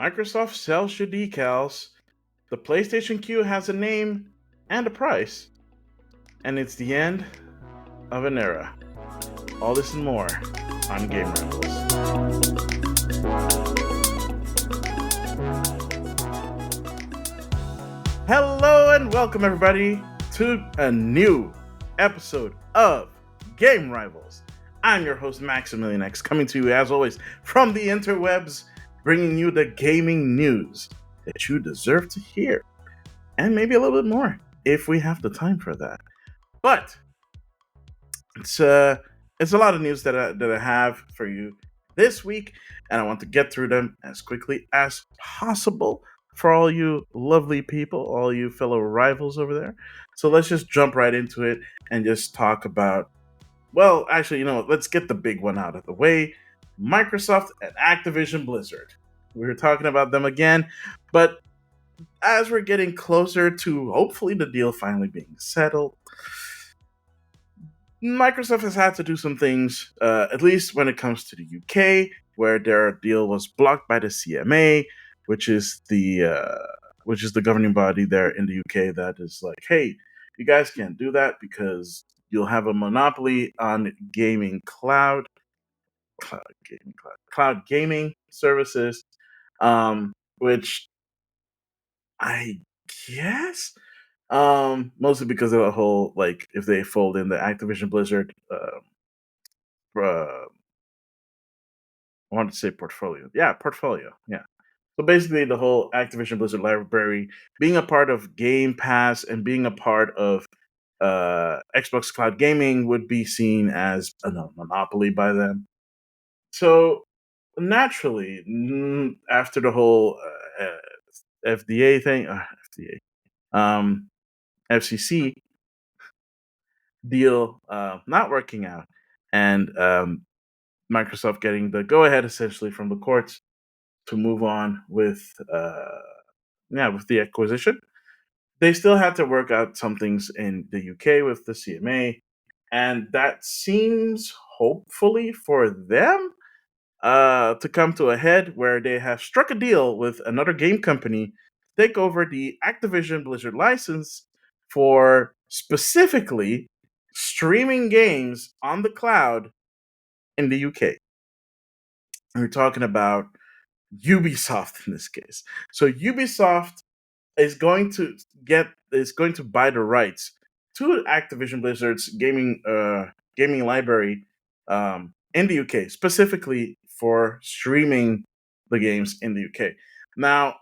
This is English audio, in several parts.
Microsoft sells you decals. The PlayStation Q has a name and a price. And it's the end of an era. All this and more on Game Rivals. Hello and welcome everybody to a new episode of Game Rivals. I'm your host Maximilian X, coming to you as always from the interwebs, bringing you the gaming news that you deserve to hear, and maybe a little bit more if we have the time for that. But it's a lot of news that I have for you this week, and I want to get through them as quickly as possible for all you lovely people, all you fellow rivals over there. So let's just jump right into it and just talk about, well, actually, let's get the big one out of the way. Microsoft and Activision Blizzard. We were talking about them again, but as we're getting closer to hopefully the deal finally being settled, Microsoft has had to do some things, at least when it comes to the UK, where their deal was blocked by the CMA, which is the governing body there in the UK that is like, hey, you guys can't do that because you'll have a monopoly on cloud gaming services, which I guess mostly because of the whole, like, if they fold in the Activision Blizzard, I wanted to say portfolio. Yeah, portfolio. Yeah. So basically, the whole Activision Blizzard library being a part of Game Pass and being a part of Xbox Cloud Gaming would be seen as a monopoly by them. So naturally, after the whole FDA thing, FCC deal not working out, and Microsoft getting the go ahead essentially from the courts to move on with the acquisition. They still had to work out some things in the UK with the CMA, and that seems hopefully for them to come to a head where they have struck a deal with another game company to take over the Activision Blizzard license for specifically streaming games on the cloud in the UK. And we're talking about Ubisoft in this case. So Ubisoft is going to buy the rights to Activision Blizzard's gaming library in the UK, specifically for streaming the games in the UK. Now,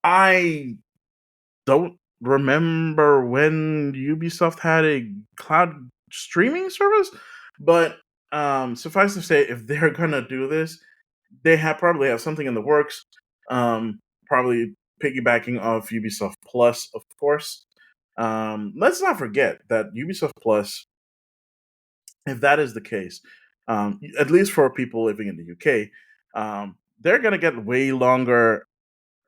I don't remember when Ubisoft had a cloud streaming service, but suffice to say, if they're gonna do this, they probably have something in the works. Probably piggybacking off Ubisoft Plus, of course. Let's not forget that Ubisoft Plus, if that is the case, at least for people living in the UK, they're gonna get way longer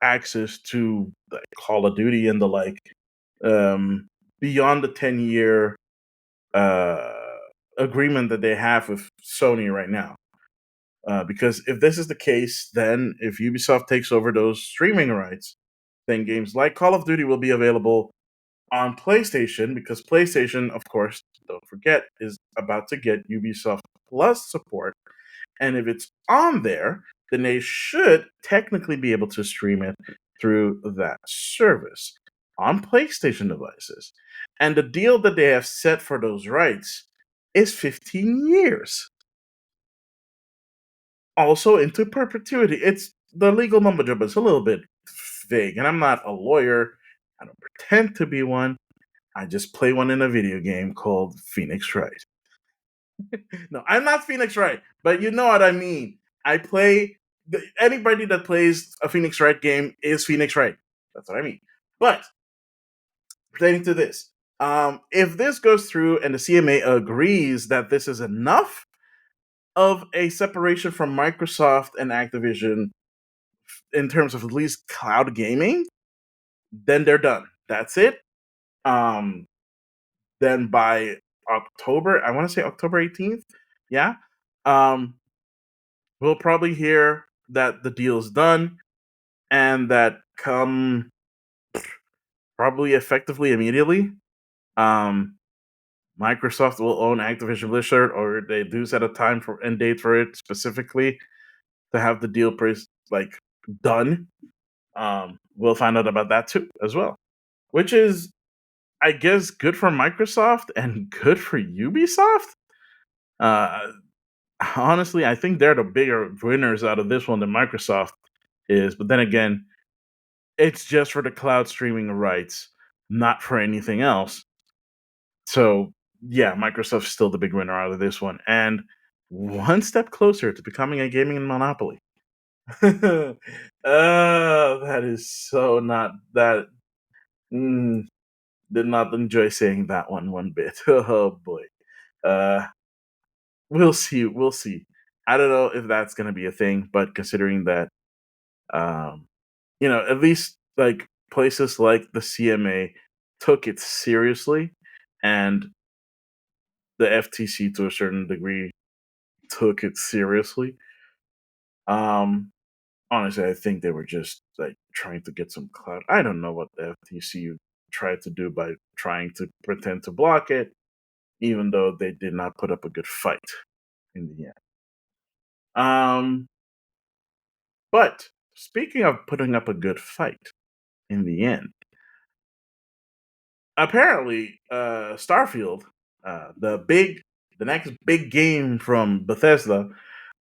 access to like Call of Duty and the like, um, beyond the 10-year uh, agreement that they have with Sony right now. Because if this is the case, then if Ubisoft takes over those streaming rights, then games like Call of Duty will be available on PlayStation, because PlayStation, of course, don't forget, is about to get Ubisoft Plus support. And if it's on there, then they should technically be able to stream it through that service on PlayStation devices. And the deal that they have set for those rights is 15 years. Also into perpetuity. It's the legal mumbo jumbo. It's a little bit vague, and I'm not a lawyer. I don't pretend to be one. I just play one in a video game called Phoenix Wright. No, I'm not Phoenix Wright, but you know what I mean. I play anybody that plays a Phoenix Wright game is Phoenix Wright. That's what I mean. But pertaining to this, if this goes through and the CMA agrees that this is enough of a separation from Microsoft and Activision in terms of at least cloud gaming, then they're done. That's it. Um, then by October, I want to say October 18th. Yeah. Um, we'll probably hear that the deal's done and that come probably effectively immediately. Um, Microsoft will own Activision Blizzard, or they do set a time for end date for it specifically to have the deal like done. We'll find out about that too as well, which is, I guess, good for Microsoft and good for Ubisoft. Uh, Honestly, I think they're the bigger winners out of this one than Microsoft is. But then again, it's just for the cloud streaming rights, not for anything else. So yeah, Microsoft's still the big winner out of this one, and one step closer to becoming a gaming monopoly. Oh, that is so not that. Mm, did not enjoy saying that one bit. Oh boy. Uh, we'll see. We'll see. I don't know if that's gonna be a thing, but considering that, um, at least like places like the CMA took it seriously, and the FTC to a certain degree took it seriously. Um, Honestly, I think they were just like trying to get some clout. I don't know what the FTC tried to do by trying to pretend to block it, even though they did not put up a good fight in the end. Um, but speaking of putting up a good fight in the end, apparently, Starfield, the next big game from Bethesda,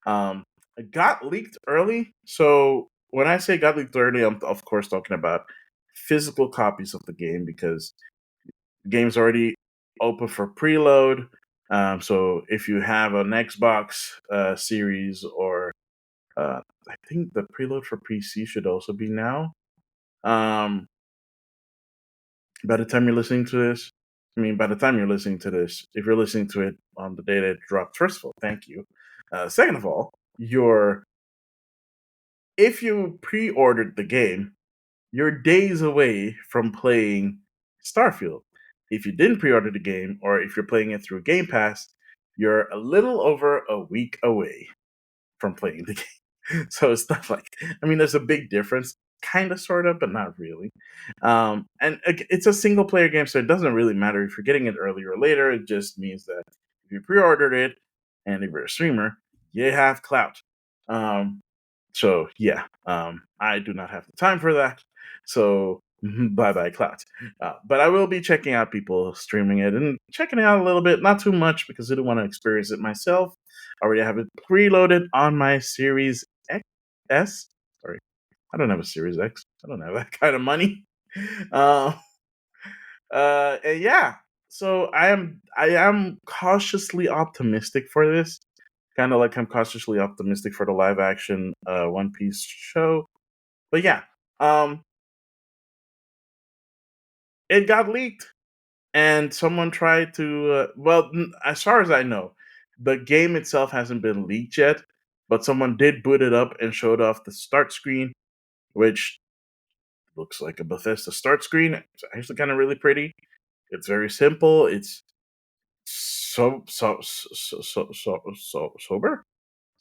um, got leaked early. So when I say got leaked early, I'm of course talking about physical copies of the game because the game's already open for preload. So if you have an Xbox Series or I think the preload for PC should also be now. Um, by the time you're listening to this, by the time you're listening to this, if you're listening to it on the day that it dropped, first of all, thank you. Second of all, you're if you pre-ordered the game, you're days away from playing Starfield. If you didn't pre-order the game, or if you're playing it through Game Pass, you're a little over a week away from playing the game. So it's not like, there's a big difference, kind of, sort of, but not really. It's a single player game, so it doesn't really matter if you're getting it earlier or later. It just means that if you pre-ordered it and if you're a streamer, you have clout. Um, so yeah, I do not have the time for that. So bye bye clout. But I will be checking out people streaming it and checking it out a little bit, not too much because I do want to experience it myself. I already have it preloaded on my Series X S. Sorry, I don't have a Series X. I don't have that kind of money. Uh, and yeah, so I am cautiously optimistic for this. Kind of like I'm cautiously optimistic for the live action One Piece show. But yeah, um, it got leaked, and someone tried to. As far as I know, the game itself hasn't been leaked yet, but someone did boot it up and showed off the start screen, which looks like a Bethesda start screen. It's actually kind of really pretty. It's very simple. It's sober, somber,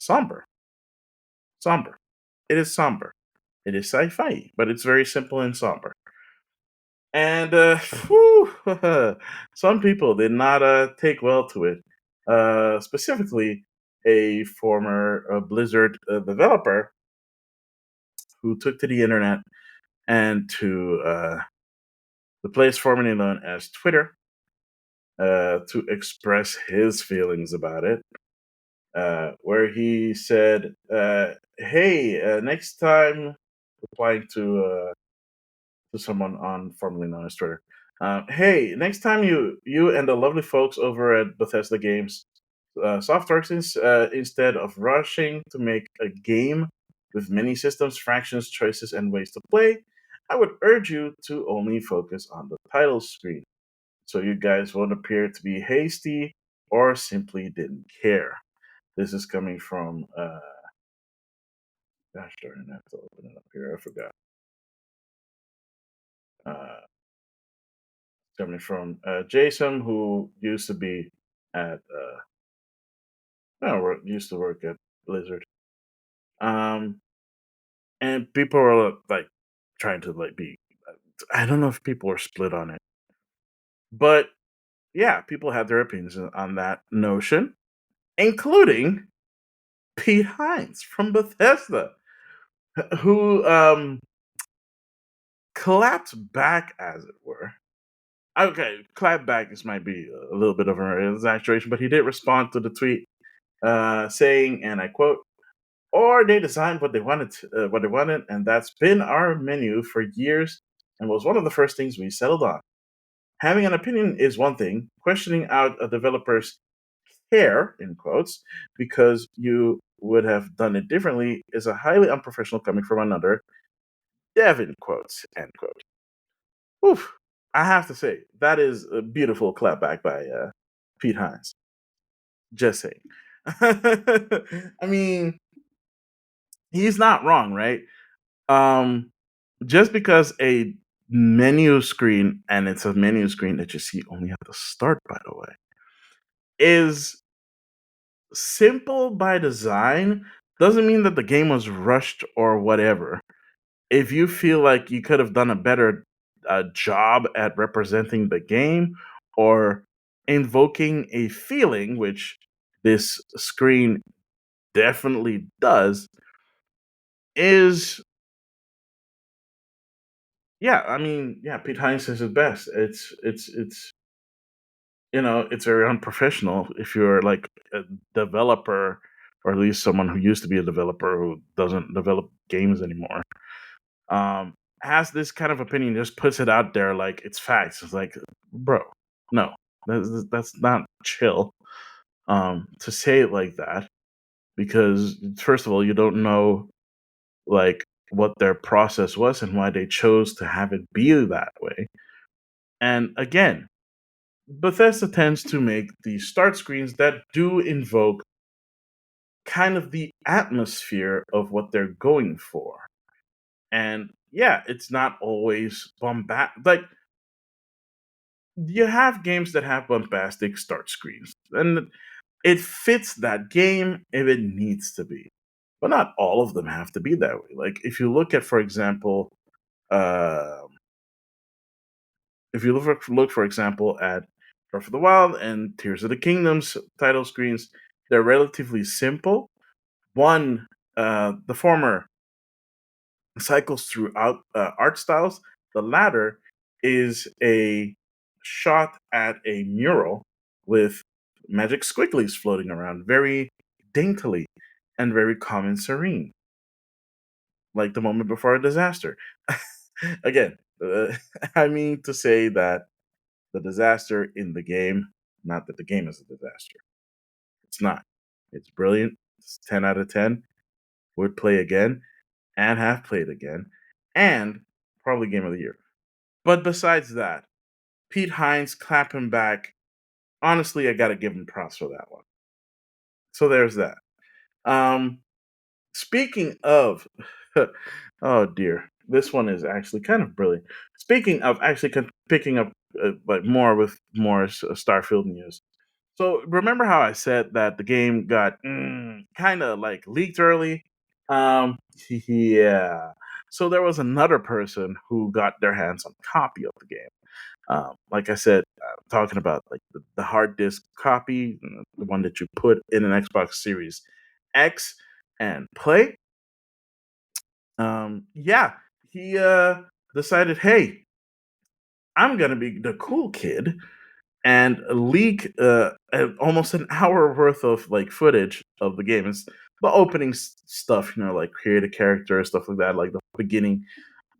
somber. It is somber. It is sci-fi, but it's very simple and somber. And whew, some people did not take well to it. Specifically, a former Blizzard developer who took to the internet and to the place formerly known as Twitter to express his feelings about it. Where he said, "Hey, next time," replying to someone on formerly known as Twitter. Hey, next time you and the lovely folks over at Bethesda Games Softworks instead of rushing to make a game with many systems, fractions, choices, and ways to play, I would urge you to only focus on the title screen, so you guys won't appear to be hasty or simply didn't care. This is coming from gosh darn, I have to open it up here. I forgot. Uh, Coming from Jason, who used to be at used to work at Blizzard. and people are like trying to like be. I don't know if people are split on it, but yeah, people had their opinions on that notion, including Pete Hines from Bethesda, who clapped back, as it were. Okay, clap back. This might be a little bit of an exaggeration, but he did respond to the tweet, saying, and I quote, "Or they designed what they wanted, and that's been our menu for years, and was one of the first things we settled on. Having an opinion is one thing. Questioning out a developer's care, in quotes, because you would have done it differently, is a highly unprofessional coming from another dev, in quotes, end quote." Oof. I have to say, that is a beautiful clapback by Pete Hines. Just saying. I mean, he's not wrong, right? Um, just because a menu screen, and it's a menu screen that you see only at the start, by the way, is simple by design, doesn't mean that the game was rushed or whatever. If you feel like you could have done a better job at representing the game or invoking a feeling, which this screen definitely does, is yeah. I mean, yeah. Pete Hines is his best. It's it's very unprofessional if you're like a developer, or at least someone who used to be a developer who doesn't develop games anymore, has this kind of opinion, just puts it out there like it's facts. It's like, bro, no, that's not chill. To say it like that, because first of all, you don't know like what their process was and why they chose to have it be that way. And again, Bethesda tends to make these start screens that do invoke kind of the atmosphere of what they're going for. And yeah, it's not always bombastic. Like, you have games that have bombastic start screens, and it fits that game if it needs to be. But not all of them have to be that way. Like, if you look at, for example, uh, if you look for example at Breath of the Wild and Tears of the Kingdom's title screens, they're relatively simple. One, the former cycles throughout art styles. The latter is a shot at a mural with magic squigglies floating around, very daintily and very calm and serene, like the moment before a disaster. Again, I mean to say that the disaster in the game, not that the game is a disaster. It's not. It's brilliant. It's 10 out of 10. Would play again and have played again, and probably game of the year. But besides that, Pete Hines clapping back. Honestly, I gotta give him props for that one. So there's that. Um, speaking of, oh dear, this one is actually kind of brilliant. Speaking of actually picking up like more with more Starfield news. So remember how I said that the game got kind of like leaked early? Um, yeah. So there was another person who got their hands on a copy of the game. Like I said, talking about like the hard disk copy, the one that you put in an Xbox Series X and play. Yeah, he decided, hey, I'm gonna be the cool kid and leak almost an hour worth of like footage of the game. It's the opening stuff, like create a character, stuff like that, like the beginning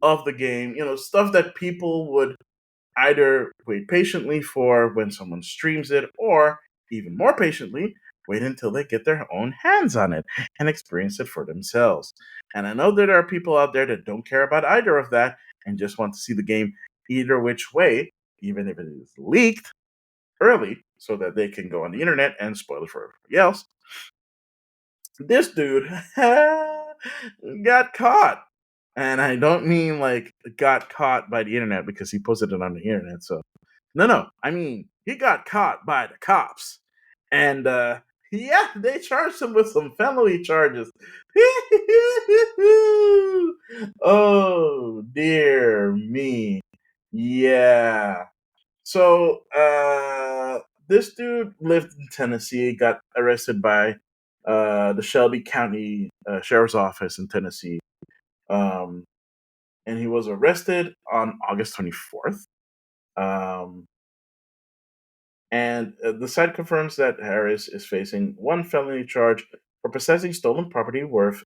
of the game, stuff that people would either wait patiently for when someone streams it, or even more patiently, wait until they get their own hands on it and experience it for themselves. And I know that there are people out there that don't care about either of that and just want to see the game either which way, even if it is leaked early, so that they can go on the internet and spoil it for everybody else. This dude got caught. And I don't mean like got caught by the internet because he posted it on the internet. So no, I mean he got caught by the cops, and Yeah, they charged him with some felony charges. Oh dear me. Yeah. So this dude lived in Tennessee, got arrested by the Shelby County Sheriff's Office in Tennessee. Um and he was arrested on August 24th. Um and the site confirms that Harris is facing one felony charge for possessing stolen property worth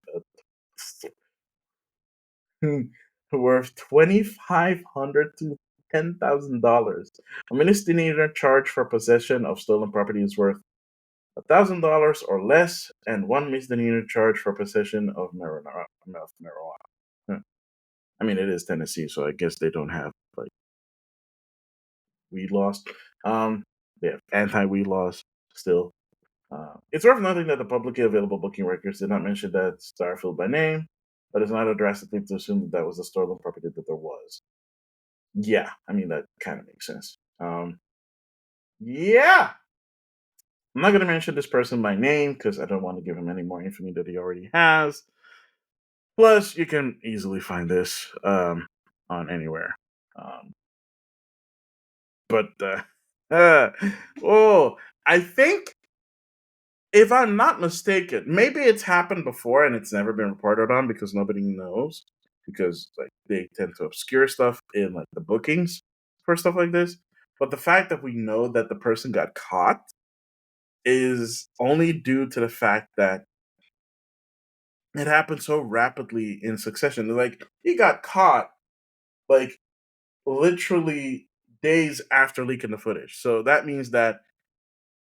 worth $2,500 to $10,000. A misdemeanor charge for possession of stolen property is worth $1,000 or less, and one misdemeanor charge for possession of marijuana. Huh. I mean, it is Tennessee, so I guess they don't have like weed laws. They have anti-weed laws still. It's worth noting that the publicly available booking records did not mention that Starfield by name, but it's not a drastic leap to assume that that was the stolen property that there was. Yeah, I mean that kind of makes sense. Yeah, I'm not gonna mention this person by name because I don't want to give him any more infamy that he already has. Plus, you can easily find this on anywhere. Um, but uh, oh, I think if I'm not mistaken, maybe it's happened before and it's never been reported on because nobody knows because like they tend to obscure stuff in like the bookings for stuff like this. But the fact that we know that the person got caught is only due to the fact that it happened so rapidly in succession. Like he got caught like literally days after leaking the footage. So that means that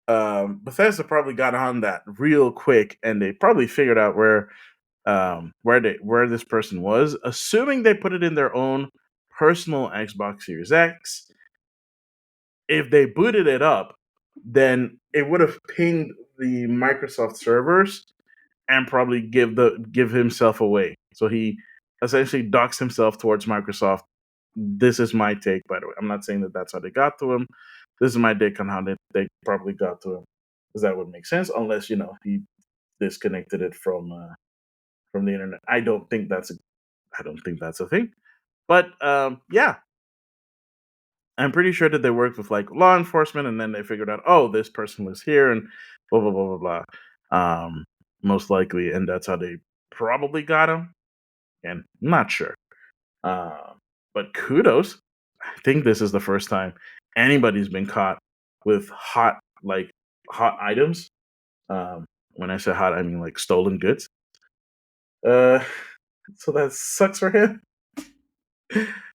Bethesda probably got on that real quick and they probably figured out where this person was, assuming they put it in their own personal Xbox Series X. If they booted it up, then it would have pinged the Microsoft servers and probably give himself away. So he essentially docks himself towards Microsoft. This is my take, by the way. I'm not saying that that's how they got to him. This is my take on how they probably got to him, because that would make sense, unless he disconnected it from the internet. I don't think that's a thing. But yeah, I'm pretty sure that they worked with like law enforcement, and then they figured out, oh, this person was here, and blah blah blah blah blah. Most likely, and that's how they probably got him. And I'm not sure. But kudos. I think this is the first time anybody's been caught with hot items. When I say hot, I mean like stolen goods. Uh, so that sucks for him.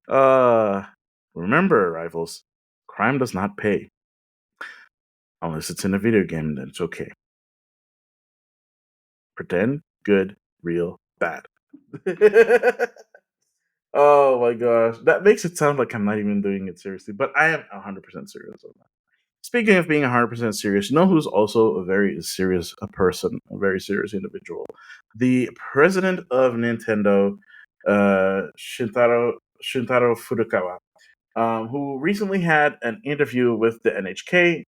Uh, remember, rivals, crime does not pay unless it's in a video game. Then it's okay. Pretend, good, real, bad. Oh my gosh, that makes it sound like I'm not even doing it seriously, but I am 100% serious on that. Speaking of being 100% serious, you know who's also a very serious person, a very serious individual? The president of Nintendo, Shintaro Furukawa, who recently had an interview with the NHK,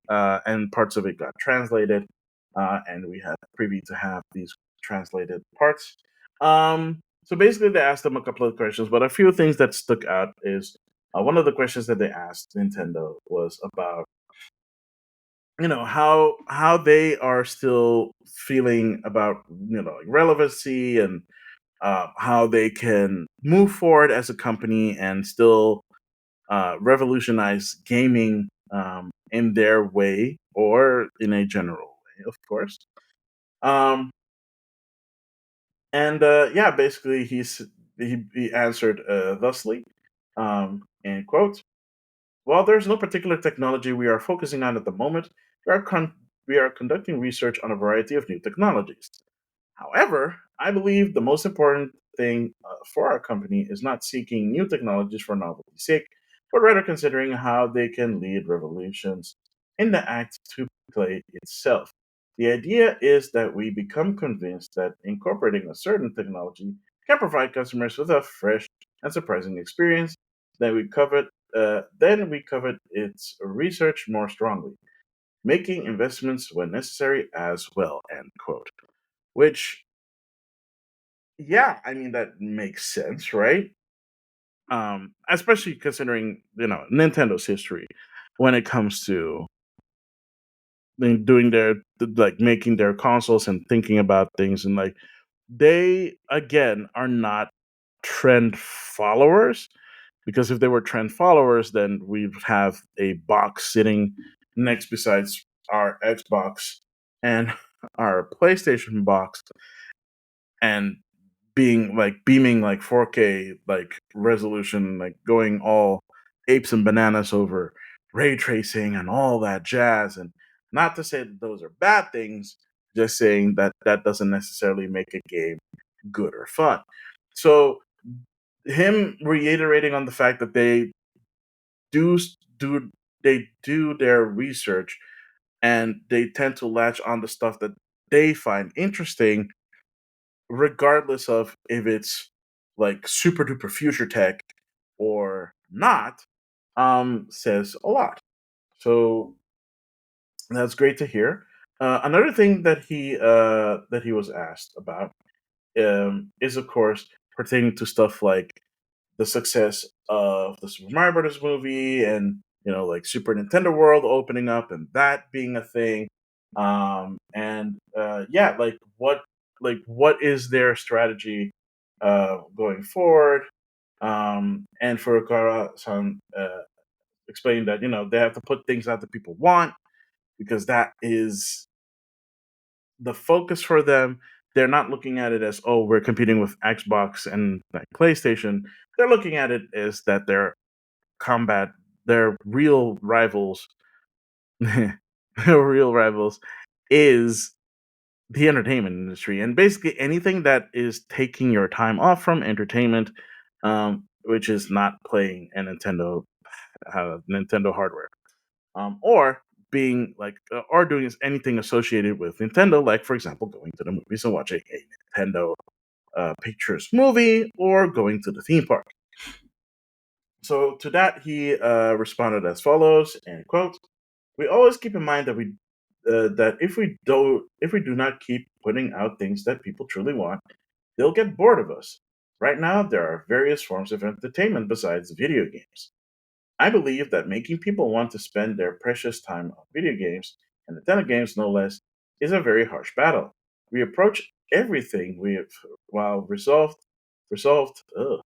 and parts of it got translated, and we had privy to have these translated parts. So basically, they asked them a couple of questions, but a few things that stuck out is one of the questions that they asked Nintendo was about how they are still feeling about like relevancy and how they can move forward as a company and still revolutionize gaming in their way or in a general way, of course. Um, and yeah, basically, he answered thusly, in quote, "While there's no particular technology we are focusing on at the moment, we are we are conducting research on a variety of new technologies. However, I believe the most important thing for our company is not seeking new technologies for novelty's sake, but rather considering how they can lead revolutions in the act to play itself. The idea is that we become convinced that incorporating a certain technology can provide customers with a fresh and surprising experience. Then we covered its research more strongly. making investments when necessary as well, end quote. Which, yeah, I mean, that makes sense, right? Especially considering, Nintendo's history when it comes to doing like making their consoles and thinking about things, and like they again are not trend followers, because if they were trend followers, then we'd have a box sitting next besides our Xbox and our PlayStation box, and being like beaming like 4K like resolution, like going all apes and bananas over ray tracing and all that jazz. And not to say that those are bad things, just saying that that doesn't necessarily make a game good or fun. So him reiterating on the fact that do do they do their research, and they tend to latch on the stuff that they find interesting, regardless of if it's like super duper future tech or not, says a lot. So that's great to hear. Another thing that he was asked about, is of course pertaining to stuff like the success of the Super Mario Brothers movie, and like Super Nintendo World opening up and that being a thing. And yeah, like what is their strategy going forward? And Furukawa-san explained that they have to put things out that people want, because that is the focus for them. They're not looking at it as, oh, we're competing with Xbox and like PlayStation. They're looking at it as that combat their real rivals their real rivals is the entertainment industry, and basically anything that is taking your time off from entertainment, which is not playing a Nintendo hardware, or being like or doing anything associated with Nintendo, like for example going to the movies and watching a Nintendo pictures movie, or going to the theme park. So to that, he responded as follows, and quote: "We always keep in mind that if we do not keep putting out things that people truly want, they'll get bored of us. Right now, there are various forms of entertainment besides video games. I believe that making people want to spend their precious time on video games, and Nintendo games no less, is a very harsh battle. We approach everything we have while resolved. Ugh.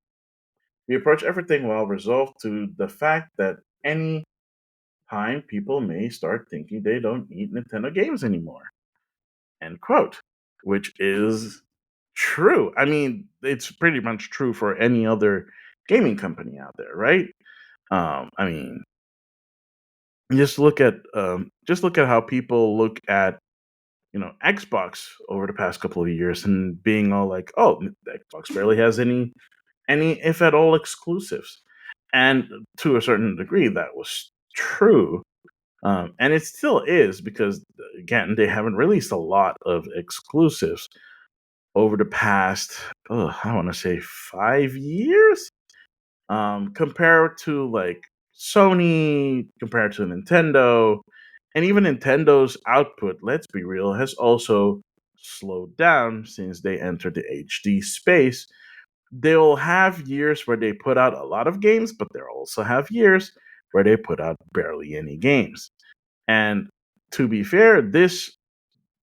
We approach everything while resolved to the fact that any time people may start thinking they don't need Nintendo games anymore." End quote. Which is true. I mean, it's pretty much true for any other gaming company out there, right? I mean, just look at how people look at Xbox over the past couple of years, and being all like, oh, Xbox barely has any if at all exclusives. And to a certain degree that was true. And it still is, because again, they haven't released a lot of exclusives over the past, I want to say 5 years. Compared to like Sony, compared to Nintendo, and even Nintendo's output, let's be real, has also slowed down since they entered the HD space. They'll have years where they put out a lot of games, but they'll also have years where they put out barely any games. And to be fair, this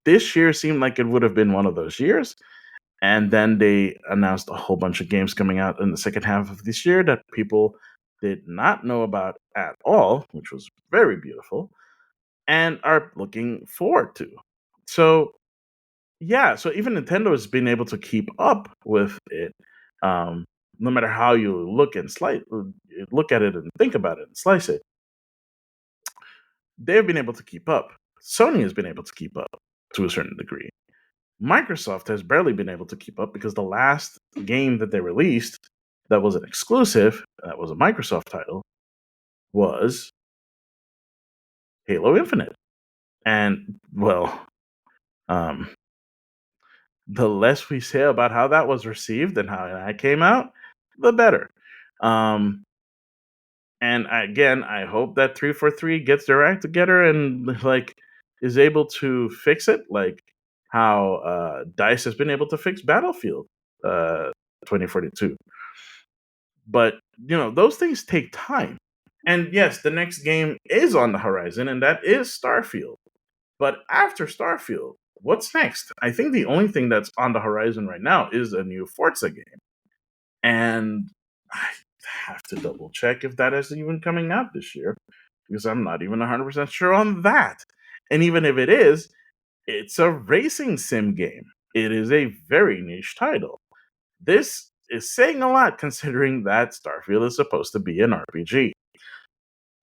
year seemed like it would have been one of those years. And then they announced a whole bunch of games coming out in the second half of this year that people did not know about at all, which was very beautiful, and are looking forward to. So yeah, so even Nintendo has been able to keep up with it. Um, no matter how you look at it and think about it and slice it, they've been able to keep up. Sony has been able to keep up to a certain degree. Microsoft has barely been able to keep up, because the last game that they released that was an exclusive, that was a Microsoft title, was Halo Infinite. And well, um, the less we say about how that was received and how that came out, the better. Um, and again, I hope that 343 gets their act together and like is able to fix it, like how Dice has been able to fix Battlefield uh, 2042. But those things take time. And yes, the next game is on the horizon, and that is Starfield. But after Starfield, what's next? I think the only thing that's on the horizon right now is a new Forza game. And I have to double check if that is even coming out this year, because I'm not even 100% sure on that. And even if it is, it's a racing sim game. It is a very niche title. This is saying a lot considering that Starfield is supposed to be an RPG.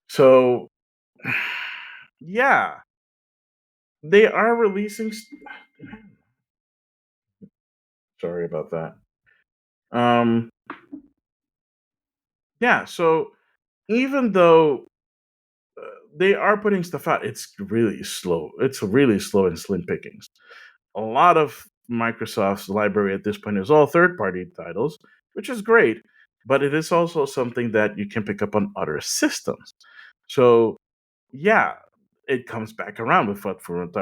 So, yeah, they are releasing. Sorry about that. Um, yeah, so even though they are putting stuff out, it's really slow. It's really slow and slim pickings. A lot of Microsoft's library at this point is all third party titles, which is great, but it is also something that you can pick up on other systems. So, yeah, it comes back around with what with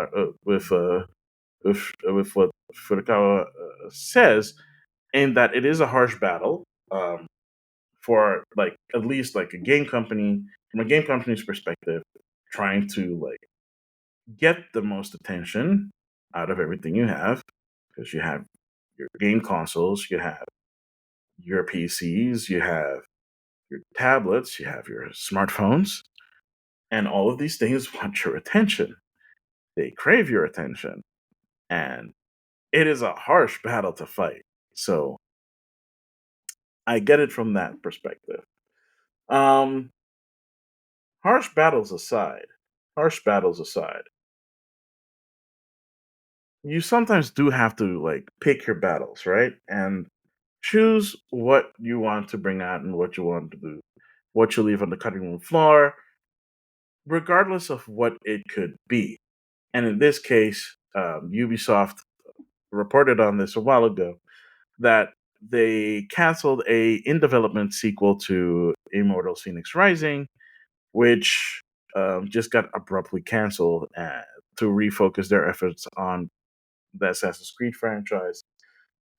what Furukawa says, in that it is a harsh battle for like at least like a game company from a game company's perspective, trying to like get the most attention out of everything you have, because you have your game consoles, you have your PCs, you have your tablets, you have your smartphones, and all of these things want your attention. They crave your attention, and it is a harsh battle to fight. So I get it from that perspective. Um, harsh battles aside, harsh battles aside, you sometimes do have to like pick your battles, right? And choose what you want to bring out and what you want to do, what you leave on the cutting room floor, regardless of what it could be. And in this case, Ubisoft reported on this a while ago that they canceled a in development sequel to Immortals Phoenix Rising, which just got abruptly canceled to refocus their efforts on the Assassin's Creed franchise,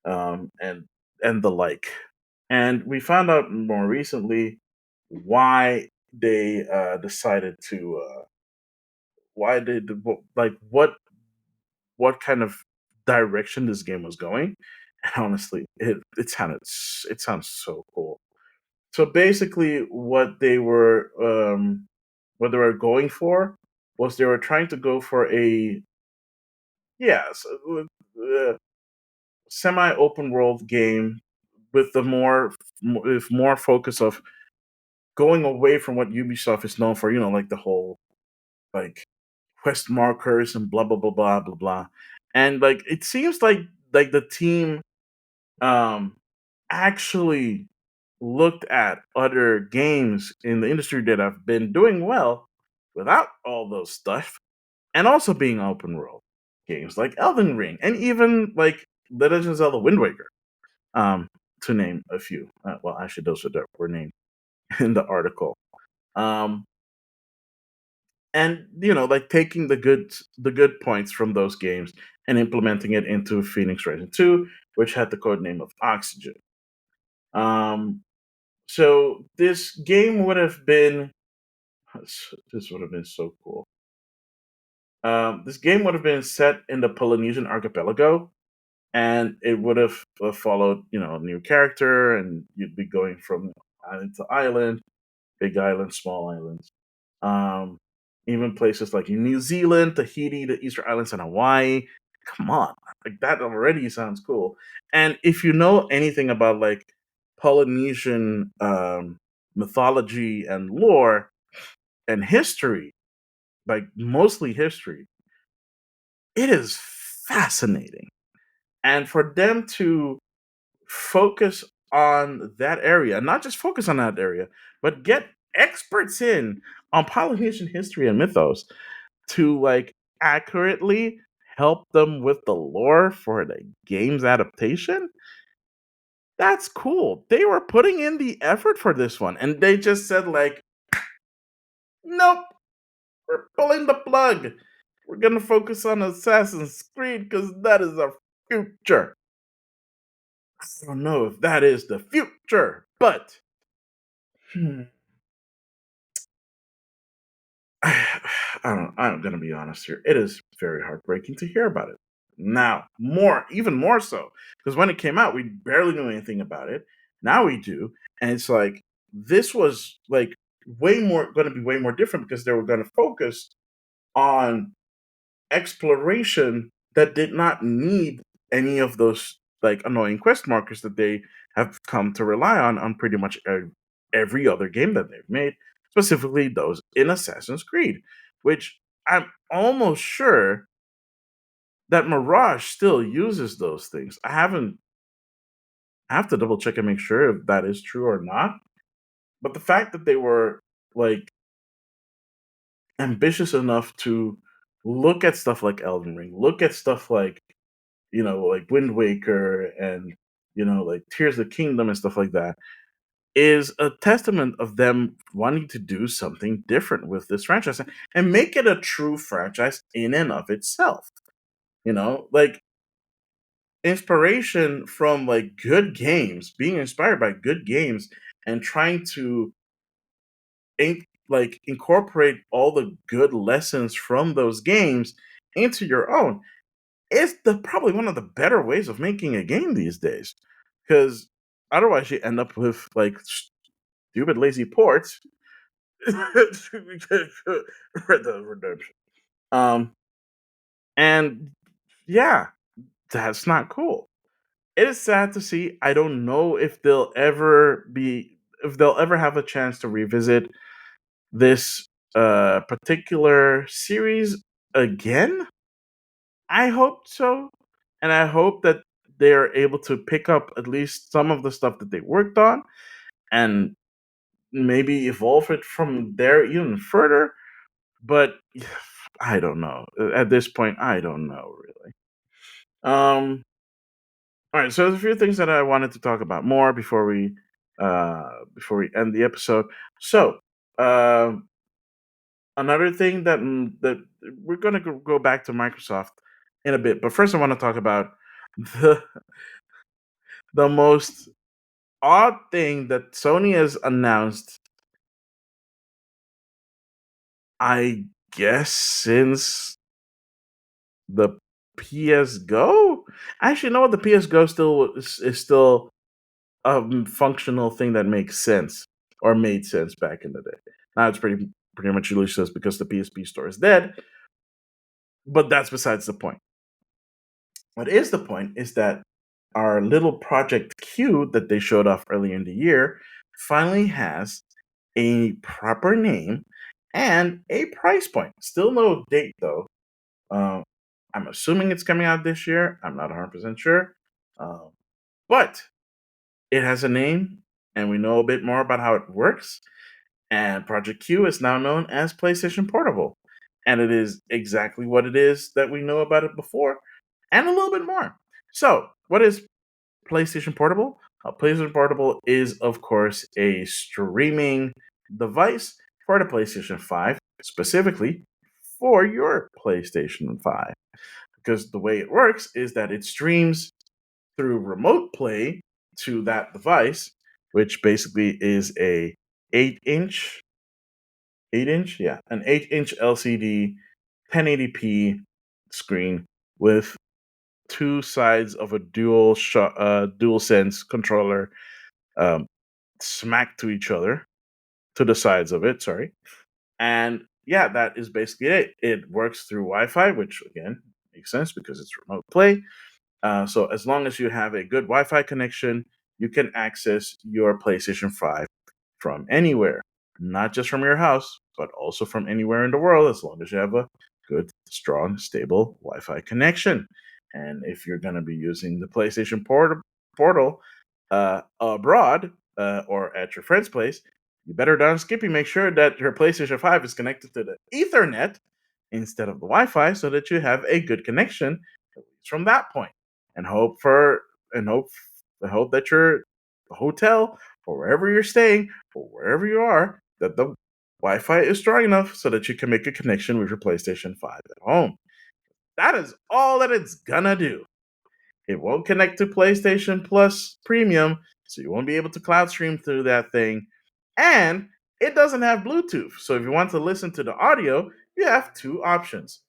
and the like. And we found out more recently why they decided to why they like what kind of direction this game was going. And honestly, it sounds so cool. So basically, what they were going for was they were trying to go for a yes semi open world game with with more focus of going away from what Ubisoft is known for, like the whole like quest markers and blah blah blah blah blah blah. And like it seems like the team um actually looked at other games in the industry that have been doing well without all those stuff, and also being open world games like Elden Ring and even like The Legend of Zelda Wind Waker, um, to name a few. Well, actually, those were named in the article. Um, and like taking the good points from those games and implementing it into Phoenix Rising 2, which had the code name of Oxygen. Um, so this game would have been this would have been so cool. This game would have been set in the Polynesian archipelago, and it would have followed a new character, and you'd be going from island to island, big islands, small islands. Um, even places like New Zealand, Tahiti, the Easter Islands, and Hawaii. Come on, like that already sounds cool. And if you know anything about like Polynesian mythology and lore and history, like mostly history, it is fascinating. And for them to focus on that area, not just focus on that area, but get experts in on Polynesian history and mythos to like accurately help them with the lore for the game's adaptation. That's cool. They were putting in the effort for this one, and they just said like, "Nope, we're pulling the plug." We're gonna focus on Assassin's Creed because that is our future. I don't know if that is the future, but hmm, I'm gonna be honest here. It is very heartbreaking to hear about it. Now, even more so, because when it came out, we barely knew anything about it. Now we do, and it's like this was like way more going to be way more different because they were going to focus on exploration that did not need any of those like annoying quest markers that they have come to rely on pretty much every other game that they've made, specifically those in Assassin's Creed, which I'm almost sure that Mirage still uses those things. I have to double check and make sure if that is true or not. But the fact that they were like ambitious enough to look at stuff like Elden Ring, look at stuff like like Wind Waker and like Tears of the Kingdom and stuff like that, is a testament of them wanting to do something different with this franchise and make it a true franchise in and of itself. Like inspiration from like good games, being inspired by good games and trying to incorporate all the good lessons from those games into your own. It's the probably one of the better ways of making a game these days, because otherwise you end up with like stupid lazy ports. Red Dead Redemption. Um, and yeah, that's not cool. It is sad to see. I don't know if they'll ever have a chance to revisit this particular series again. I hope so. And I hope that they're able to pick up at least some of the stuff that they worked on and maybe evolve it from there even further. But I don't know. At this point, I don't know really. Um all right, so there's a few things that I wanted to talk about more before we end the episode. So, um another thing that we're going to go back to Microsoft in a bit, but first I want to talk about the the most odd thing that Sony has announced, I guess, since the PS Go. Actually, no, the PS Go is still a functional thing that makes sense or made sense back in the day. Now it's pretty much useless because the PSP store is dead. But that's besides the point. What is the point is that our little Project Q that they showed off earlier in the year finally has a proper name and a price point. Still no date though. Um, I'm assuming it's coming out this year. I'm not 100% sure. Um, but it has a name and we know a bit more about how it works. And Project Q is now known as PlayStation Portable. And it is exactly what it is that we know about it before and a little bit more. So, what is PlayStation Portable? PlayStation Portable is, of course, a streaming device for the PlayStation 5, specifically for your PlayStation 5. Because the way it works is that it streams through remote play to that device, which basically is a 8-inch, 8-inch, yeah, an 8-inch LCD 1080p screen with two sides of a dual sense controller um, smacked to each other, to the sides of it. Sorry, and yeah, that is basically it. It works through Wi-Fi, which again makes sense because it's remote play. So as long as you have a good Wi-Fi connection, you can access your PlayStation 5 from anywhere, not just from your house, but also from anywhere in the world, as long as you have a good, strong, stable Wi-Fi connection. And if you're going to be using the PlayStation Portal abroad or at your friend's place, you better darn Skippy make sure that your PlayStation 5 is connected to the Ethernet instead of the Wi-Fi, so that you have a good connection at least from that point. And hope that your hotel or wherever you're staying or wherever you are, that the Wi-Fi is strong enough so that you can make a connection with your PlayStation 5 at home. That is all that it's gonna do. It won't connect to PlayStation Plus Premium, so you won't be able to cloud stream through that thing. And it doesn't have Bluetooth. So if you want to listen to the audio, you have two options.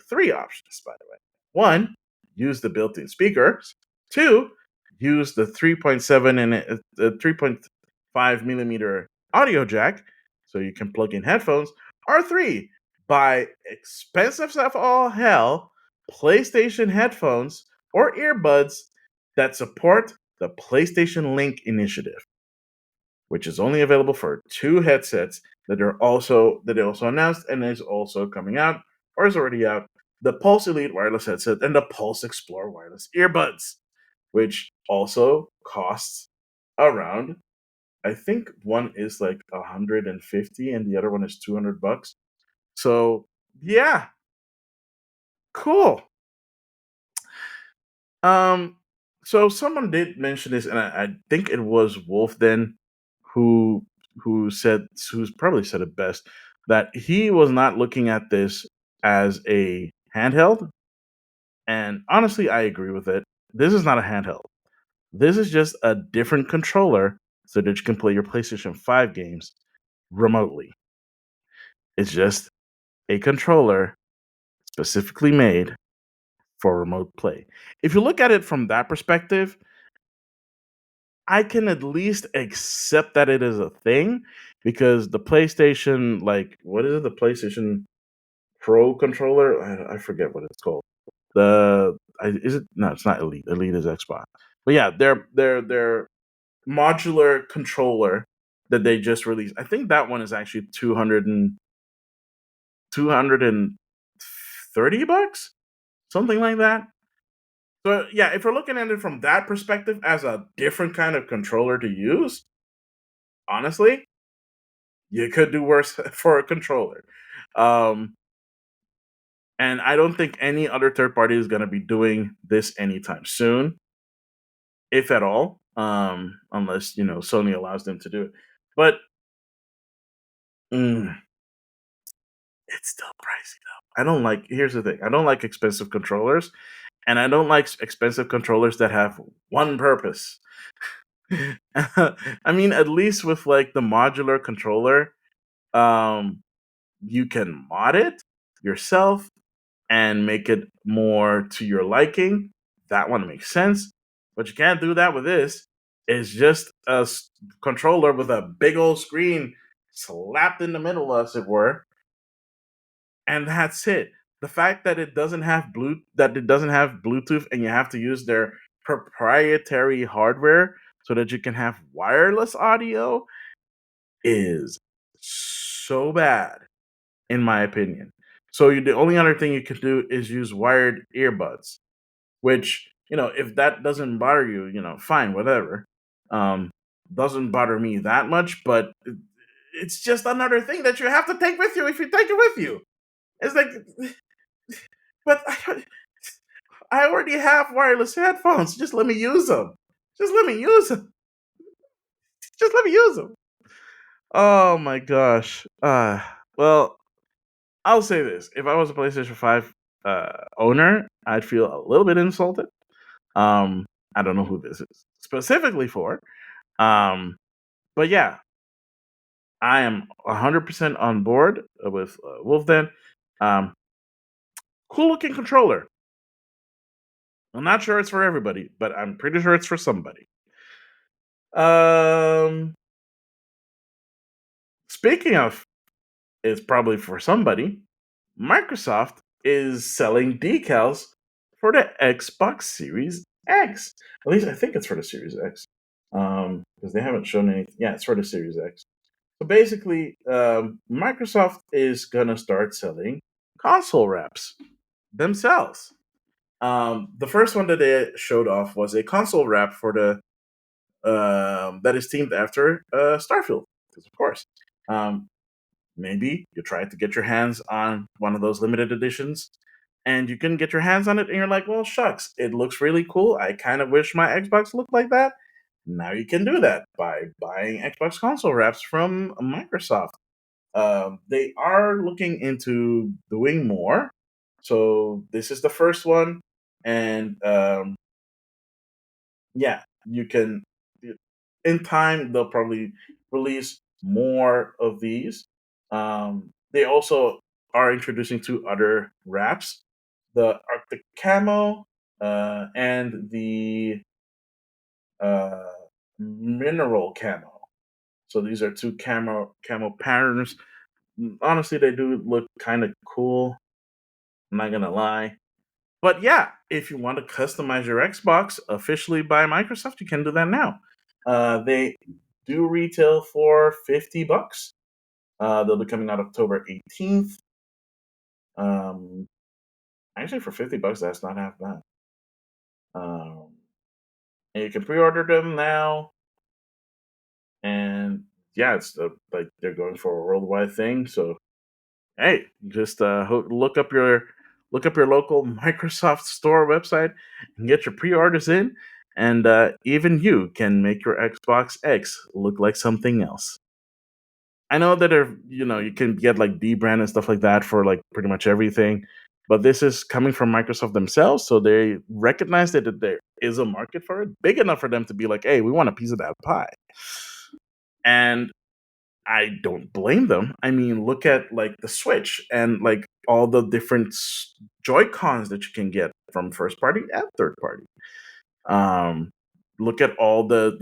Three options, by the way. One, use the built-in speakers. Two, use the 3.7 and the 3.5 millimeter audio jack, so you can plug in headphones. Or three, buy expensive stuff all hell PlayStation headphones or earbuds that support the PlayStation Link initiative, which is only available for two headsets that they also announced and is also coming out or is already out. The Pulse Elite wireless headset and the Pulse Explore wireless earbuds, which also costs around, I think one is like 150 and the other one is $200. So yeah, cool. Um, so someone did mention this, and I think it was Wolf then who who's probably said it best, that he was not looking at this as a handheld. And honestly, I agree with it. This is not a handheld. This is just a different controller so that you can play your PlayStation 5 games remotely. It's just a controller specifically made for remote play. If you look at it from that perspective, I can at least accept that it is a thing because the PlayStation, like, what is it? The PlayStation Pro controller? I forget what it's called. Is it? No, it's not Elite. Elite is Xbox. But yeah, their modular controller that they just released. I think that one is actually 230 bucks, something like that. So yeah, if you're looking at it from that perspective as a different kind of controller to use, honestly, you could do worse for a controller. Um, and I don't think any other third party is going to be doing this anytime soon, if at all, unless Sony allows them to do it. But mm, it's still pricey though. I don't like. Here's the thing: I don't like expensive controllers, and I don't like expensive controllers that have one purpose. I mean, at least with like the modular controller, um, you can mod it yourself and make it more to your liking. That one makes sense. But you can't do that with this. It's just a controller with a big old screen slapped in the middle, as it were, and that's it. The fact that it doesn't have Bluetooth, and you have to use their proprietary hardware so that you can have wireless audio is so bad, in my opinion. So the only other thing you can do is use wired earbuds, which, if that doesn't bother you, fine, whatever. Um, doesn't bother me that much, but it's just another thing that you have to take with you if you take it with you. It's like, but I already have wireless headphones. Just let me use them. Just let me use them. Just let me use them. Oh my gosh. Well, I'll say this: if I was a PlayStation 5 owner, I'd feel a little bit insulted. Um, I don't know who this is specifically for. Um, but yeah, I am 100% on board with Wolf. Then, um, cool looking controller. I'm not sure it's for everybody, but I'm pretty sure it's for somebody. Um, Speaking of, it's probably for somebody. Microsoft is selling decals for the Xbox Series X. At least I think it's for the Series X. Because they haven't shown anything. Yeah, it's for the Series X. So basically, Microsoft is gonna start selling console wraps themselves. The first one that they showed off was a console wrap for the that is themed after Starfield, because of course. Um, Maybe you tried to get your hands on one of those limited editions and you couldn't get your hands on it, and you're like, well, shucks, it looks really cool. I kind of wish my Xbox looked like that. Now you can do that by buying Xbox console wraps from Microsoft. They are looking into doing more. So this is the first one, and yeah, you can. In time, they'll probably release more of these. They also are introducing two other wraps: the Arctic Camo and the uh, Mineral Camo. So these are two camo patterns. Honestly, they do look kind of cool. I'm not gonna lie. But yeah, if you want to customize your Xbox officially by Microsoft, you can do that now. They do retail for $50. They'll be coming out October 18th. Um, Actually, for $50, that's not half bad. Um, and you can pre-order them now. And yeah, it's like they're going for a worldwide thing. So hey, just look up your local Microsoft Store website and get your pre-orders in, and even you can make your Xbox X look like something else. I know that you can get like D brand and stuff like that for like pretty much everything, but this is coming from Microsoft themselves, so they recognize that there is a market for it big enough for them to be like, hey, we want a piece of that pie. And I don't blame them. I mean, look at like the Switch and like all the different Joy Cons that you can get from first party and third party. Um, Look at all the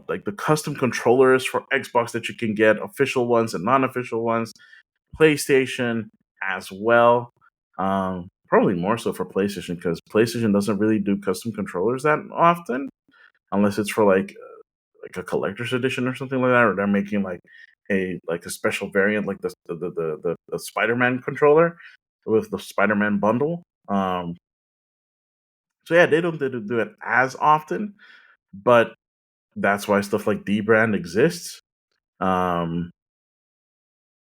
like the custom controllers for Xbox that you can get, official ones and non-official ones. PlayStation as well. Probably more so for PlayStation because PlayStation doesn't really do custom controllers that often, unless it's for like a collector's edition or something like that, or they're making like a special variant, like the Spider-Man controller with the Spider-Man bundle. So yeah, they don't do it as often, but that's why stuff like D brand exists. Um,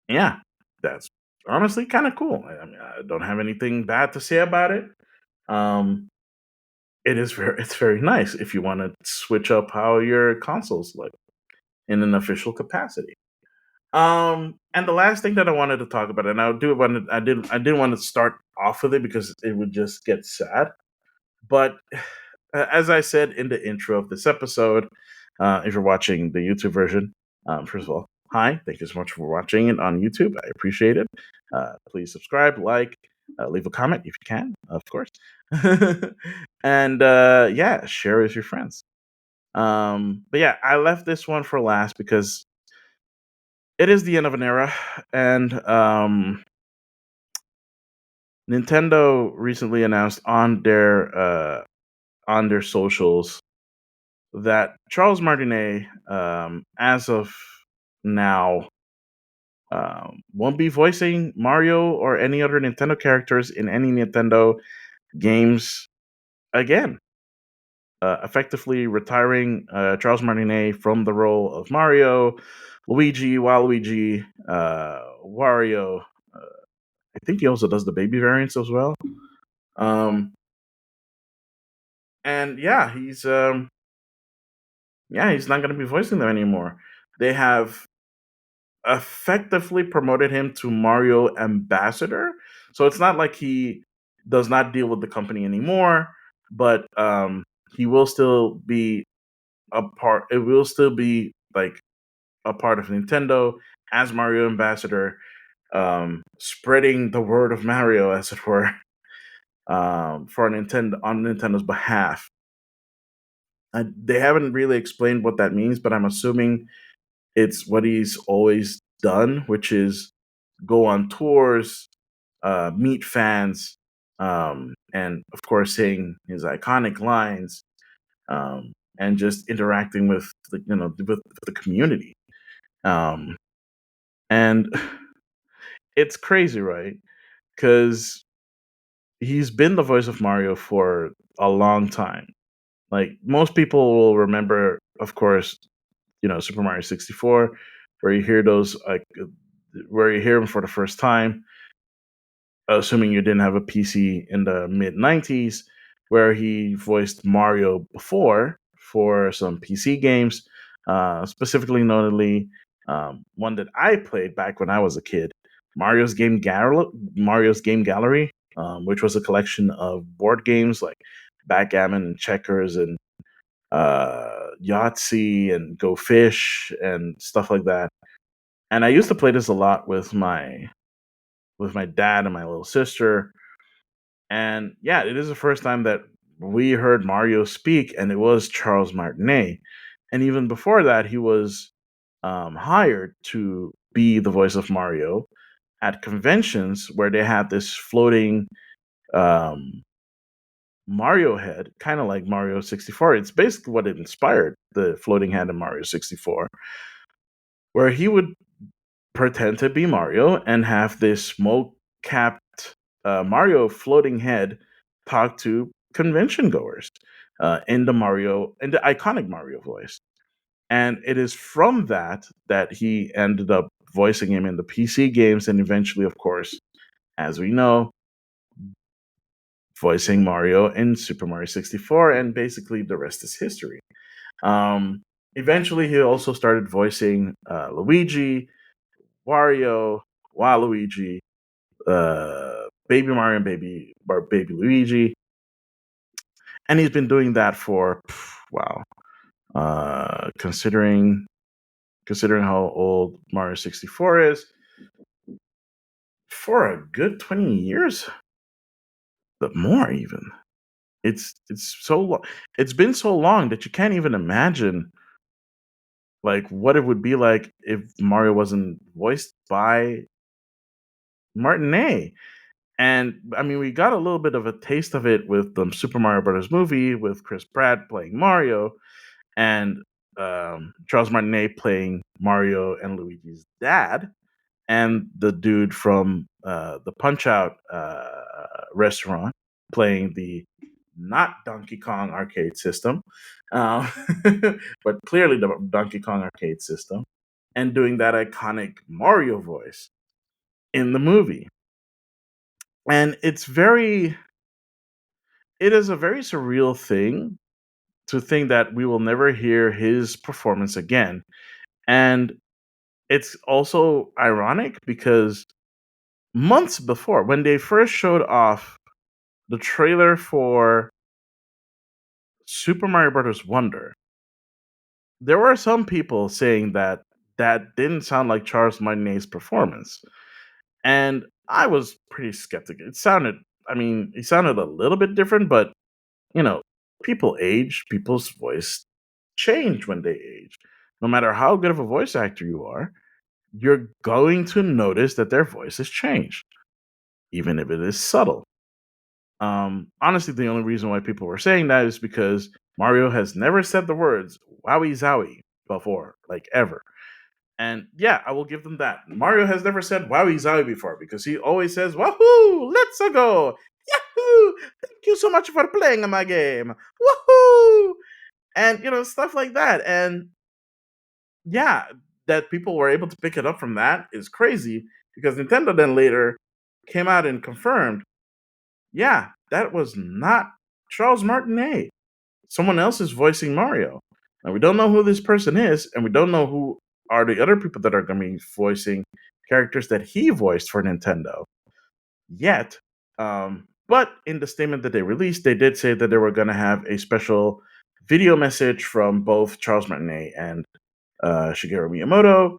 yeah, that's honestly kind of cool. I mean, I don't have anything bad to say about it. Um, it's very nice if you want to switch up how your consoles look in an official capacity. And the last thing that I wanted to talk about, and I didn't want to start off with it because it would just get sad. But as I said in the intro of this episode, if you're watching the YouTube version, first of all, hi, thank you so much for watching it on YouTube. I appreciate it. Please subscribe, like, leave a comment if you can, of course, and yeah, share with your friends. But yeah, I left this one for last because it is the end of an era, and Nintendo recently announced on their socials that Charles Martinet, as of now, won't be voicing Mario or any other Nintendo characters in any Nintendo games again. Effectively retiring Charles Martinet from the role of Mario, Luigi, Waluigi, Wario. I think he also does the baby variants as well. Um, and yeah, he's not going to be voicing them anymore. They have effectively promoted him to Mario Ambassador, so it's not like he does not deal with the company anymore, but he will still be a part. It will still be like a part of Nintendo as Mario Ambassador, spreading the word of Mario, as it were, for Nintendo on Nintendo's behalf. They haven't really explained what that means, but I'm assuming it's what he's always done, which is go on tours, meet fans, and of course saying his iconic lines, and just interacting with with the community. Um, and it's crazy, right? Because he's been the voice of Mario for a long time. Like most people will remember, of course, Super Mario 64, where you hear those where you hear him for the first time, assuming you didn't have a PC in the mid 90s, where he voiced Mario before for some PC games, specifically, notably, one that I played back when I was a kid, Mario's Game Gallery, which was a collection of board games like backgammon and checkers and Yahtzee and Go Fish and stuff like that. And I used to play this a lot with my dad and my little sister. And yeah, it is the first time that we heard Mario speak, and it was Charles Martinet. And even before that, he was hired to be the voice of Mario at conventions where they had this floating um, Mario head, kind of like Mario 64. It's basically what it inspired the floating head in Mario 64, where he would pretend to be Mario and have this smoke capped Mario floating head talk to convention goers in the iconic Mario voice. And it is from that he ended up voicing him in the PC games and eventually, of course, as we know, voicing Mario in Super Mario 64. And basically, the rest is history. Um, Eventually, he also started voicing Luigi, Wario, Waluigi, Baby Mario, and Baby Luigi, and he's been doing that for wow, considering how old Mario 64 is, for a good 20 years, but more even. It's so long. It's been so long that you can't even imagine like what it would be like if Mario wasn't voiced by Martinet. And I mean, we got a little bit of a taste of it with the Super Mario Brothers movie with Chris Pratt playing Mario and Charles Martinet playing Mario and Luigi's dad, and the dude from the Punch Out restaurant playing the not Donkey Kong arcade system, uh, but clearly the Donkey Kong arcade system, and doing that iconic Mario voice in the movie. And it is a very surreal thing to think that we will never hear his performance again. And it's also ironic because months before, when they first showed off the trailer for Super Mario Brothers Wonder, there were some people saying that that didn't sound like Charles Martinet's performance. And I was pretty skeptical. I mean, he sounded a little bit different, but you know, people age, people's voice change when they age. No matter how good of a voice actor you are, you're going to notice that their voice has changed, even if it is subtle. Honestly, the only reason why people were saying that is because Mario has never said the words "wowie zowie" before, like ever. And yeah, I will give them that. Mario has never said "wowie zowie" before because he always says "wahoo, let's go, yahoo! Thank you so much for playing my game, wahoo!" And stuff like that. And yeah, that people were able to pick it up from that is crazy because Nintendo then later came out and confirmed, yeah, that was not Charles Martinet. Someone else is voicing Mario. And we don't know who this person is, and we don't know who are the other people that are going to be voicing characters that he voiced for Nintendo yet. But in the statement that they released, they did say that they were going to have a special video message from both Charles Martinet and Shigeru Miyamoto,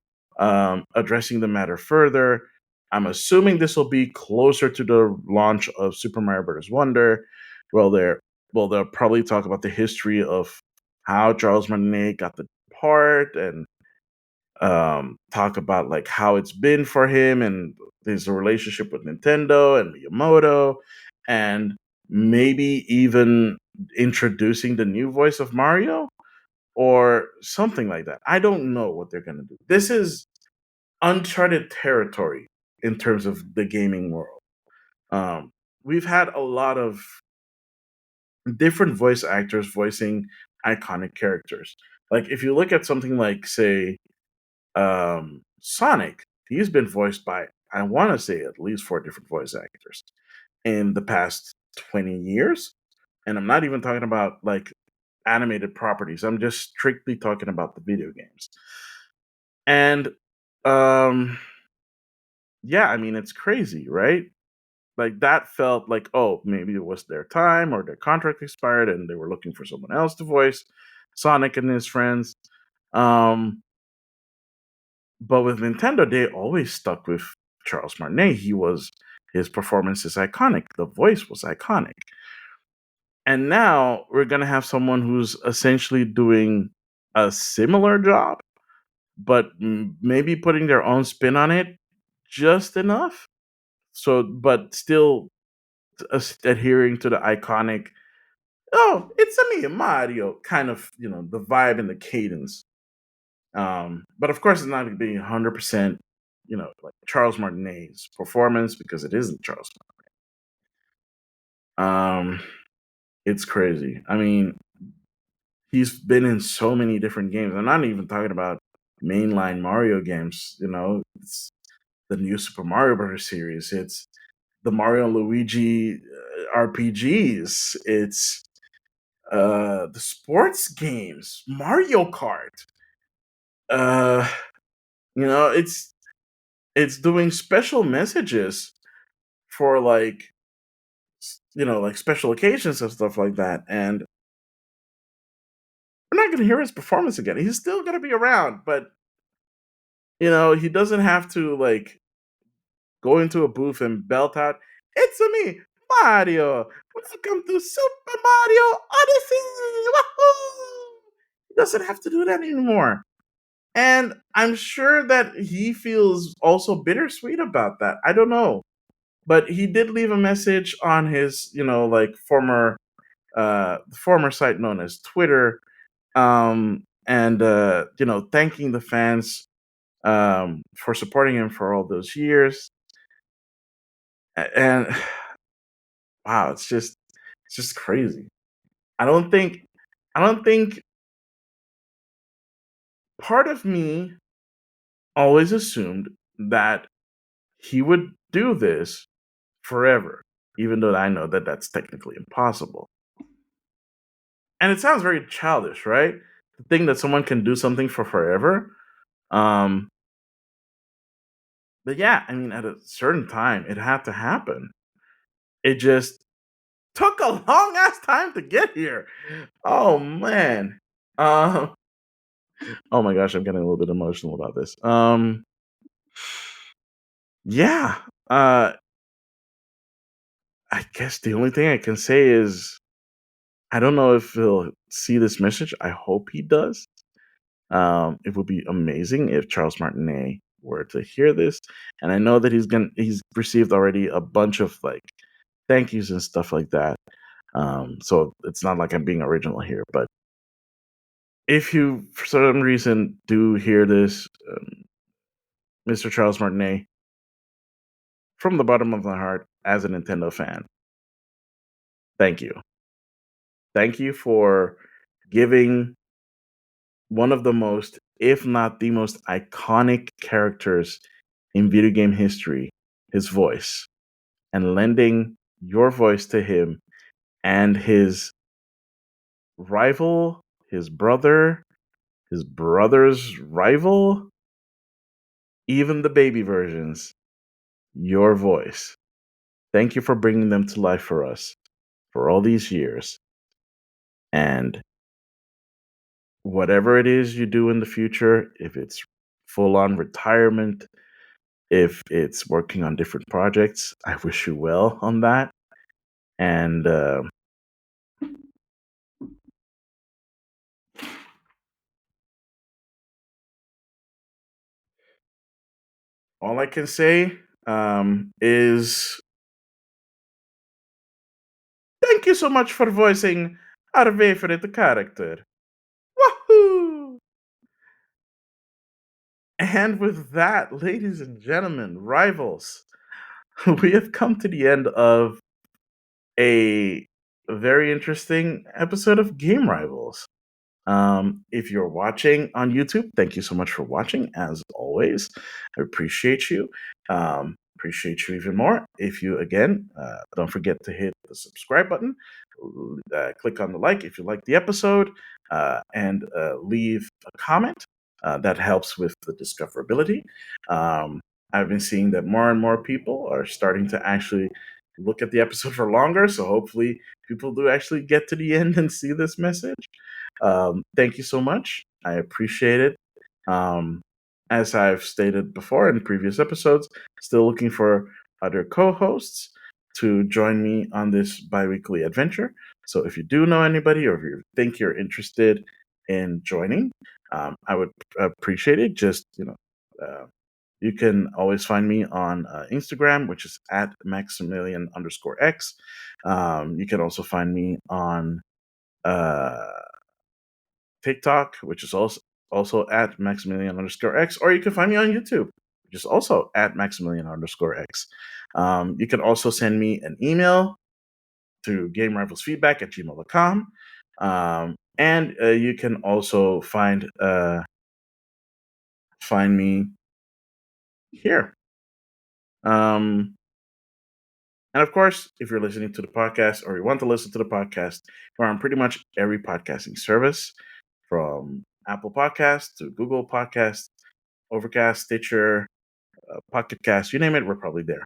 addressing the matter further. I'm assuming this will be closer to the launch of Super Mario Bros. Wonder. Well, they'll probably talk about the history of how Charles Martinet got the part and talk about like how it's been for him and his relationship with Nintendo and Miyamoto, and maybe even introducing the new voice of Mario or something like that. I don't know what they're going to do. This is uncharted territory in terms of the gaming world. We've had a lot of different voice actors voicing iconic characters. Like if you look at something like, say, Sonic, he's been voiced by, I want to say, at least four different voice actors in the past 20 years. And I'm not even talking about like animated properties. I'm just strictly talking about the video games. And um yeah, I mean it's crazy, right? Like that felt like, oh, maybe it was their time or their contract expired and they were looking for someone else to voice Sonic and his friends. Um but with Nintendo, they always stuck with Charles Martinet. His performance is iconic. The voice was iconic. And now we're gonna have someone who's essentially doing a similar job, but maybe putting their own spin on it just enough. So, but still adhering to the iconic, oh, it's a me, Mario, kind of, the vibe and the cadence. But of course, it's not going to be 100%, like Charles Martinet's performance because it isn't Charles. Um, it's crazy. I mean, he's been in so many different games. I'm not even talking about mainline Mario games. It's the new Super Mario Bros. Series. It's the Mario and Luigi RPGs. It's the sports games, Mario Kart. Uh, it's doing special messages for like like special occasions and stuff like that. And we're not going to hear his performance again. He's still going to be around, but he doesn't have to like go into a booth and belt out, "It's a me, Mario. Welcome to Super Mario Odyssey." Wahoo! He doesn't have to do that anymore. And I'm sure that he feels also bittersweet about that. I don't know. But he did leave a message on his, like former site known as Twitter, and thanking the fans for supporting him for all those years. And wow, it's just crazy. I don't think I don't think part of me always assumed that he would do this forever, even though I know that that's technically impossible. And it sounds very childish, right? To think that someone can do something for forever. Um, but yeah, I mean, at a certain time, it had to happen. It just took a long ass time to get here. Oh man. Uh, oh my gosh, I'm getting a little bit emotional about this. Yeah. Uh, I guess the only thing I can say is I don't know if he'll see this message. I hope he does. It would be amazing if Charles Martinet were to hear this, and I know that he's received already a bunch of like thank yous and stuff like that. So it's not like I'm being original here, but if you for some reason do hear this, Mr. Charles Martinet, from the bottom of my heart, as a Nintendo fan, thank you. Thank you for giving one of the most, if not the most iconic characters in video game history his voice and lending your voice to him and his rival, his brother's rival, even the baby versions, your voice. Thank you for bringing them to life for us for all these years. And whatever it is you do in the future, if it's full on retirement, if it's working on different projects, I wish you well on that. And all I can say is thank you so much for voicing our favorite character. Wahoo! And with that, ladies and gentlemen, rivals, we have come to the end of a very interesting episode of Game Rivals. If you're watching on YouTube, thank you so much for watching. As always, I appreciate you. Appreciate you even more if you again don't forget to hit the subscribe button, click on the like if you like the episode, and leave a comment. That helps with the discoverability. Um, I've been seeing that more and more people are starting to actually look at the episode for longer. So hopefully, people do actually get to the end and see this message. Thank you so much. I appreciate it. Um, as I've stated before in previous episodes, still looking for other co hosts to join me on this bi weekly adventure. So if you do know anybody or if you think you're interested in joining, I would appreciate it. Just, you can always find me on Instagram, which is at Maximilian underscore X. You can also find me on uh, TikTok, which is also at Maximilian underscore X, or you can find me on YouTube, which is also at Maximilian underscore X. You can also send me an email to gamerivalsfeedback@gmail.com. And you can also find me here. Um, and of course, if you're listening to the podcast or you want to listen to the podcast, we're on pretty much every podcasting service, from Apple Podcasts to Google Podcasts, Overcast, Stitcher, Pocket Cast, you name it, we're probably there.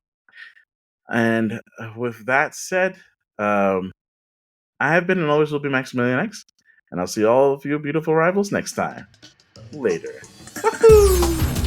And with that said, um, I have been and always will be Maximilian X, and I'll see all of you beautiful rivals next time. Later. Woohoo!